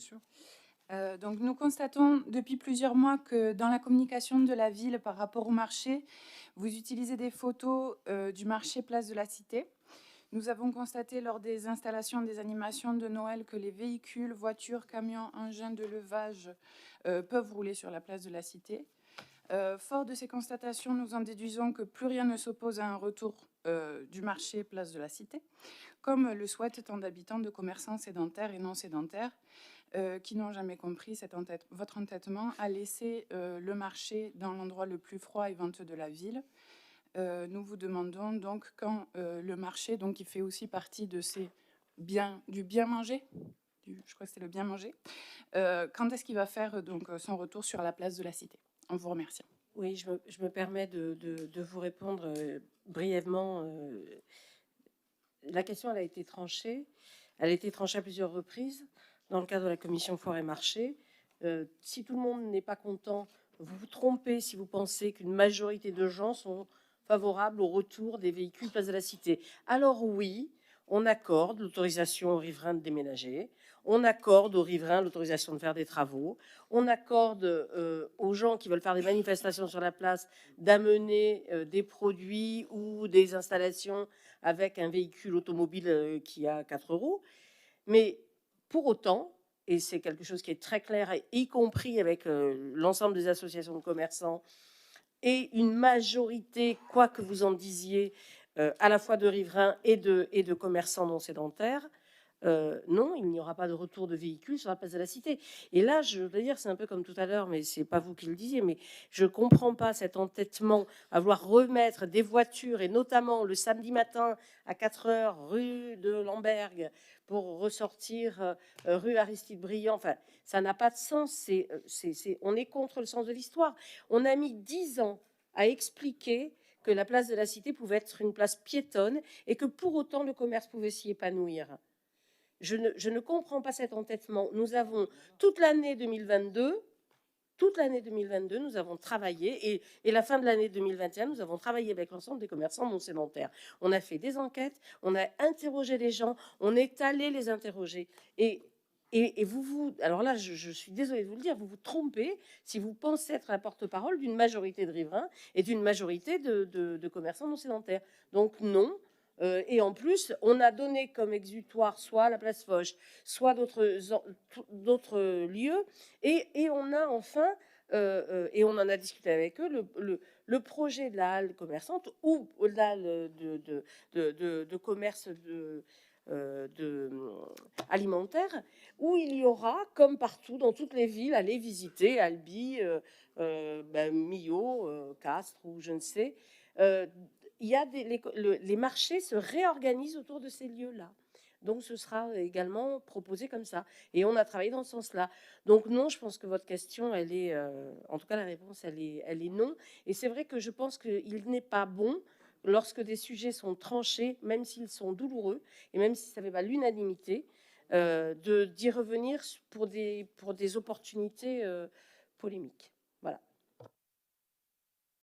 sûr. Donc nous constatons depuis plusieurs mois que dans la communication de la ville par rapport au marché, vous utilisez des photos du marché Place de la Cité. Nous avons constaté lors des installations des animations de Noël que les véhicules, voitures, camions, engins de levage peuvent rouler sur la place de la Cité. Fort de ces constatations, nous en déduisons que plus rien ne s'oppose à un retour du marché Place de la Cité, comme le souhaitent tant d'habitants, de commerçants sédentaires et non sédentaires, qui n'ont jamais compris votre entêtement à laisser le marché dans l'endroit le plus froid et venteux de la ville. Nous vous demandons donc quand le marché, donc qui fait aussi partie de ces du bien manger, je crois que c'est le bien manger, quand est-ce qu'il va faire donc son retour sur la place de la Cité? On vous remercie. Oui, je me permets de vous répondre brièvement. La question, elle a été tranchée. Elle a été tranchée à plusieurs reprises dans le cadre de la commission Foire et Marché. Si tout le monde n'est pas content, vous vous trompez si vous pensez qu'une majorité de gens sont favorables au retour des véhicules place de la Cité. Alors oui, on accorde l'autorisation aux riverains de déménager, on accorde aux riverains l'autorisation de faire des travaux, on accorde aux gens qui veulent faire des manifestations sur la place d'amener des produits ou des installations avec un véhicule automobile qui a 4 euros. Mais pour autant, et c'est quelque chose qui est très clair, y compris avec l'ensemble des associations de commerçants et une majorité, quoi que vous en disiez, à la fois de riverains et de commerçants non sédentaires, non, il n'y aura pas de retour de véhicules sur la place de la Cité. Et là, je veux dire, c'est un peu comme tout à l'heure, mais c'est pas vous qui le disiez, mais je comprends pas cet entêtement à vouloir remettre des voitures, et notamment le samedi matin à 4 heures, rue de Lambergue, pour ressortir rue Aristide Briand. Enfin, ça n'a pas de sens. On est contre le sens de l'histoire. On a mis 10 ans à expliquer que la place de la Cité pouvait être une place piétonne et que pour autant le commerce pouvait s'y épanouir. Je ne comprends pas cet entêtement. Nous avons toute l'année 2022, nous avons travaillé, et la fin de l'année 2021, nous avons travaillé avec l'ensemble des commerçants non sédentaires. On a fait des enquêtes, on a interrogé les gens, on est allé les interroger. Et alors là, je suis désolée de vous le dire, vous vous trompez si vous pensez être la porte-parole d'une majorité de riverains et d'une majorité de commerçants non sédentaires. Donc non. Et en plus, on a donné comme exutoire soit la place Foch, soit d'autres lieux. Et on a enfin, et on en a discuté avec eux, le projet de la halle commerçante ou la halle de commerce alimentaire, où il y aura, comme partout dans toutes les villes, allez visiter Albi, Millau, Castres ou je ne sais, il y a les marchés se réorganisent autour de ces lieux-là. Donc ce sera également proposé comme ça. Et on a travaillé dans ce sens-là. Donc non, je pense que votre question, elle est, en tout cas la réponse, elle est non. Et c'est vrai que je pense qu'il n'est pas bon, lorsque des sujets sont tranchés, même s'ils sont douloureux, et même si ça ne fait pas l'unanimité, d'y revenir pour des opportunités polémiques.